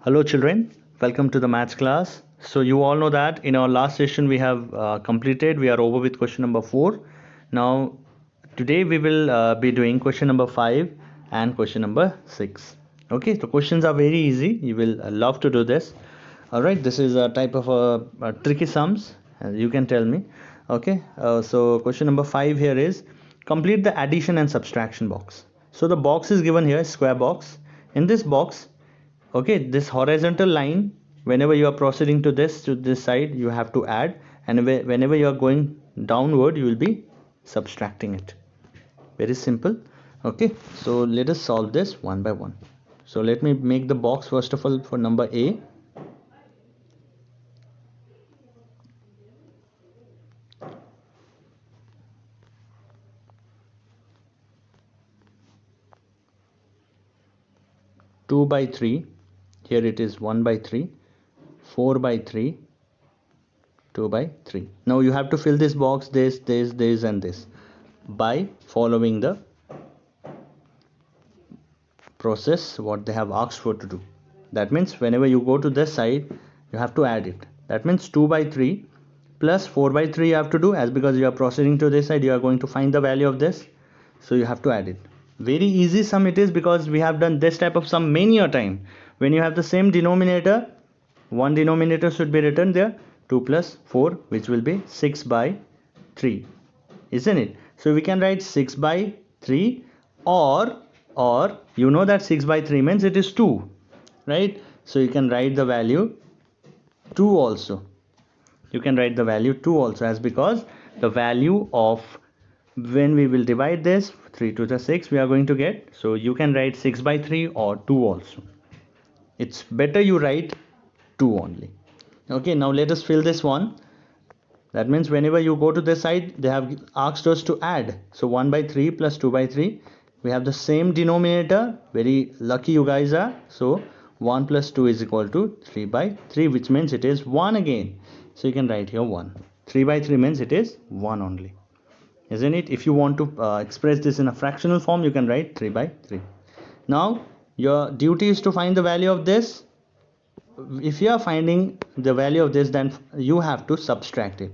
Hello children, welcome to the maths class. So you all know that in our last session we have completed, we are over with question number 4. Now today we will be doing question number 5 and question number 6. Okay, the questions are very easy, you will love to do this. Alright, this is a type of tricky sums, you can tell me. Okay, so question number 5 here is complete the addition and subtraction box. So the box is given here, square box. In this box, okay, this horizontal line, whenever you are proceeding to this side, you have to add, and whenever you are going downward, you will be subtracting it. Very simple. Okay, so let us solve this one by one. So let me make the box first of all for number A. Two by three, here it is 1 by 3, 4 by 3, 2 by 3. Now you have to fill this box, this and this by following the process what they have asked for to do. That means whenever you go to this side, you have to add it. That means 2 by 3 plus 4 by 3 you have to do, as because you are proceeding to this side, you are going to find the value of this, so you have to add it. Very easy sum it is, because we have done this type of sum many a time. When you have the same denominator, one denominator should be written there, 2 plus 4, which will be 6 by 3, isn't it? So we can write 6 by 3, or you know that 6 by 3 means it is 2, right? So you can write the value 2 also. You can write the value 2 also, as because the value of, when we will divide this 3 to the 6, we are going to get, so you can write 6 by 3 or 2 also. It's better you write 2 only. Okay, now let us fill this one. That means whenever you go to this side, they have asked us to add. So 1 by 3 plus 2 by 3, we have the same denominator. Very lucky you guys are. So 1 plus 2 is equal to 3 by 3, which means it is 1 again. So you can write here 1. 3 by 3 means it is 1 only, isn't it? If you want to express this in a fractional form, you can write 3 by 3. Now your duty is to find the value of this. If you are finding the value of this, then you have to subtract it.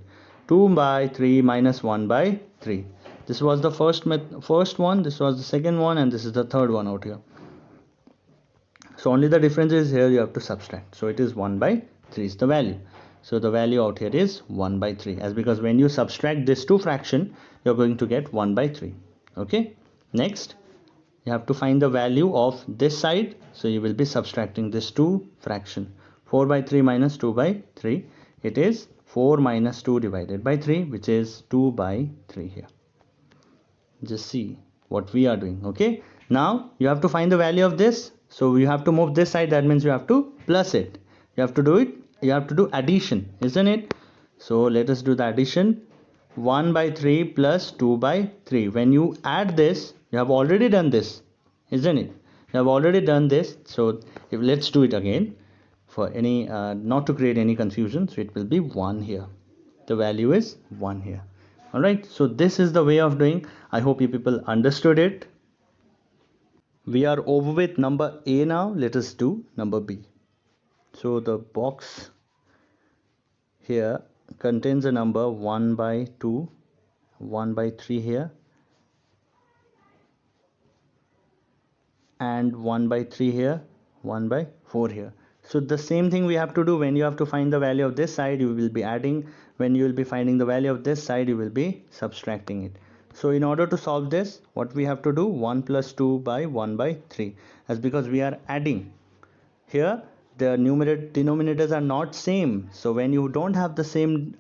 2 by 3 minus 1 by 3. This was the first one, this was the second one, and this is the third one out here. So only the difference is here you have to subtract. So it is 1 by 3 is the value. So the value out here is 1 by 3, as because when you subtract this two fraction, you're going to get 1 by 3. Okay, next you have to find the value of this side, so you will be subtracting this 2 fraction. 4 by 3 minus 2 by 3, it is 4 minus 2 divided by 3, which is 2 by 3 here. Just see what we are doing. Okay, now you have to find the value of this, so you have to move this side. That means you have to plus it. You have to do it, you have to do addition, isn't it? So let us do the addition. 1 by 3 plus 2 by 3. When you add this, you have already done this, isn't it? You have already done this. So let's do it again for any not to create any confusion. So it will be 1 here. The value is 1 here. All right, so this is the way of doing. I hope you people understood it. We are over with number A now. Let us do number B. So the box here contains a number 1 by 2, 1 by 3 here, and 1 by 3 here, 1 by 4 here. So the same thing we have to do. When you have to find the value of this side, you will be adding. When you will be finding the value of this side, you will be subtracting it. So in order to solve this, what we have to do, 1 plus 2 by 1 by 3, as because we are adding. Here the denominators are not same, so when you don't have the same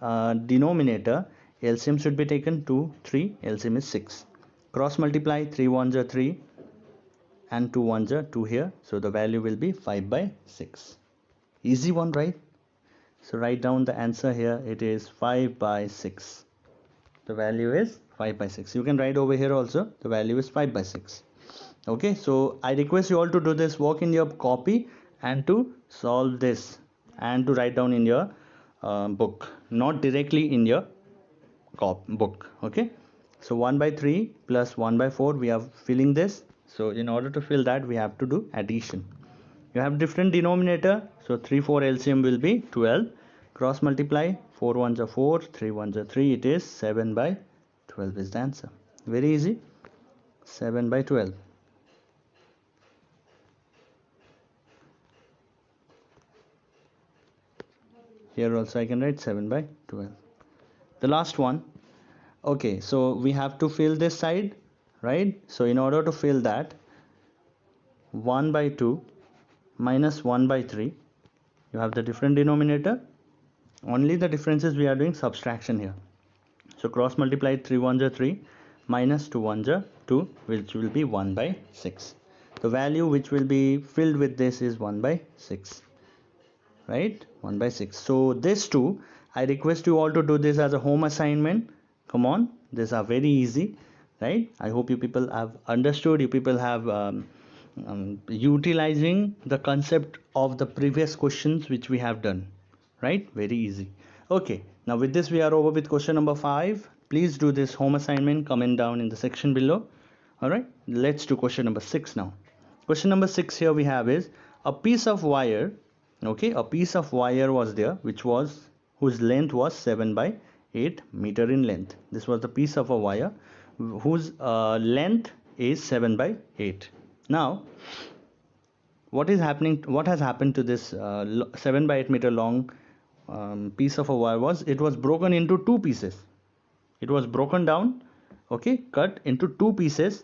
denominator, LCM should be taken. 2, 3, LCM is 6. Cross multiply, 3 ones are 3 and 2 ones are 2 here, so the value will be 5 by 6. Easy one, right? So write down the answer here. It is 5 by 6. The value is 5 by 6. You can write over here also, the value is 5 by 6. Okay, so I request you all to do this work in your copy and to solve this and to write down in your book, not directly in your book. Okay, so 1 by 3 plus 1 by 4, we are filling this. So in order to fill that, we have to do addition. You have different denominator, so 3 4 LCM will be 12. Cross multiply, 4 ones are 4, 3 ones are 3, it is 7 by 12 is the answer. Very easy. 7 by 12. Here also I can write 7 by 12. The last one. Okay, so we have to fill this side, right? So in order to fill that, 1 by 2 minus 1 by 3, you have the different denominator. Only the difference is we are doing subtraction here. So cross multiply, 3 ones are 3 minus 2 ones are 2, which will be 1 by 6. The value which will be filled with this is 1 by 6, right? 1 by 6. So this two, I request you all to do this as a home assignment. Come on, these are very easy, right? I hope you people have understood, you people have utilizing the concept of the previous questions which we have done, right? Very easy. Okay, now with this we are over with question number 5. Please do this home assignment, comment down in the section below. All right, let's do question number 6 now. Question number 6 here we have is a piece of wire. Okay, a piece of wire was there whose length was 7 by 8 meter in length. This was the piece of a wire whose length is 7 by 8. Now what has happened to this 7 by 8 meter long piece of a wire was it was broken into two pieces. It was broken down, okay, cut into two pieces.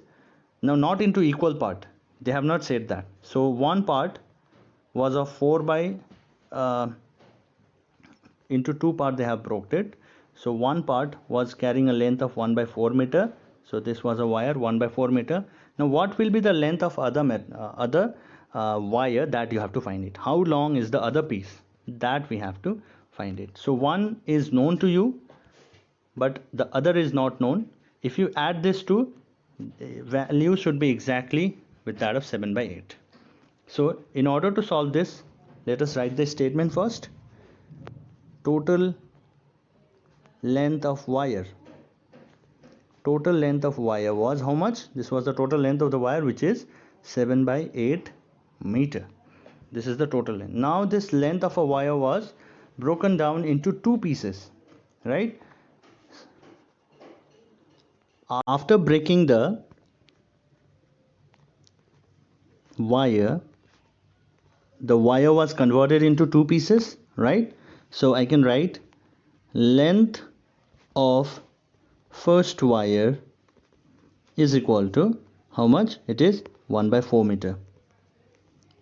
Now not into equal part, they have not said that. So one part was of 4 by into two part they have broke it. So one part was carrying a length of 1 by 4 meter. So this was a wire 1 by 4 meter. Now what will be the length of other wire? That you have to find it. How long is the other piece? That we have to find it. So one is known to you, but the other is not known. If you add this two, value should be exactly with that of 7 by 8. So in order to solve this, let us write the statement first. Total length of wire. Total length of wire was how much? This was the total length of the wire, which is 7 by 8 meter. This is the total length. Now this length of a wire was broken down into two pieces, right? After breaking the wire was converted into two pieces, right? So I can write length of first wire is equal to how much? It is 1 by 4 meter,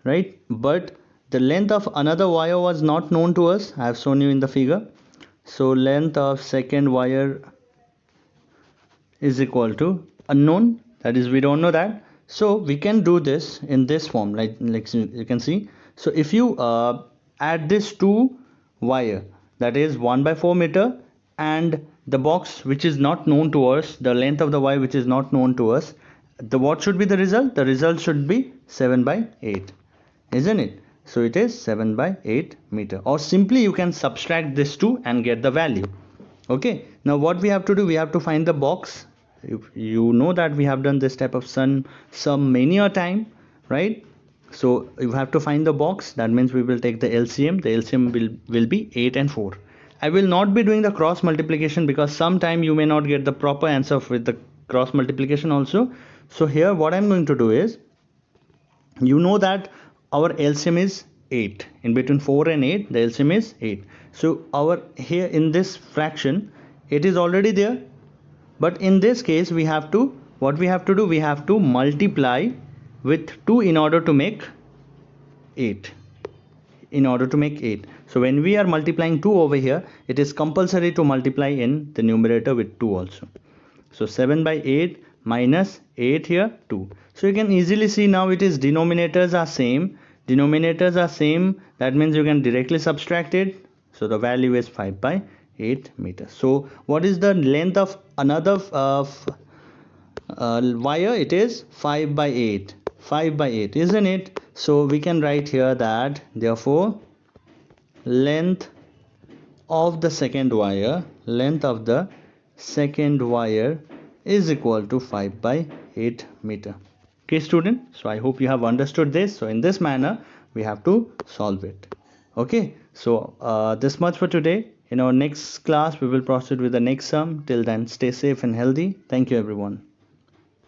right? But the length of another wire was not known to us. I have shown you in the figure. So length of second wire is equal to unknown, that is we don't know that. So we can do this in this form, like you can see. So if you add this two wire, that is 1 by 4 meter, and the box which is not known to us, the length of the wire which is not known to us, what should be the result? The result should be 7 by 8, isn't it? So it is 7 by 8 meter, or simply you can subtract this two and get the value. Okay, now what we have to do, we have to find the box. You know that we have done this type of sum many a time, right? So you have to find the box. That means we will take the LCM. The LCM will be 8 and 4. I will not be doing the cross multiplication because sometime you may not get the proper answer with the cross multiplication also. So here what I'm going to do is, you know that our LCM is 8. In between 4 and 8, the LCM is 8. So our here in this fraction, it is already there. But in this case, we have to, what we have to do, we have to multiply with 2 in order to make 8. In order to make 8. So when we are multiplying 2 over here, it is compulsory to multiply in the numerator with 2 also. So 7 by 8 minus 8 here, 2. So you can easily see now it is denominators are same. Denominators are same. That means you can directly subtract it. So the value is 5 by 8 meters. So what is the length of another wire? It is 5 by 8. 5 by 8, isn't it? So we can write here that therefore length of the second wire, is equal to 5 by 8 meter. Okay student, so I hope you have understood this. So in this manner we have to solve it. Okay, so this much for today. In our next class we will proceed with the next sum. Till then, stay safe and healthy. Thank you everyone.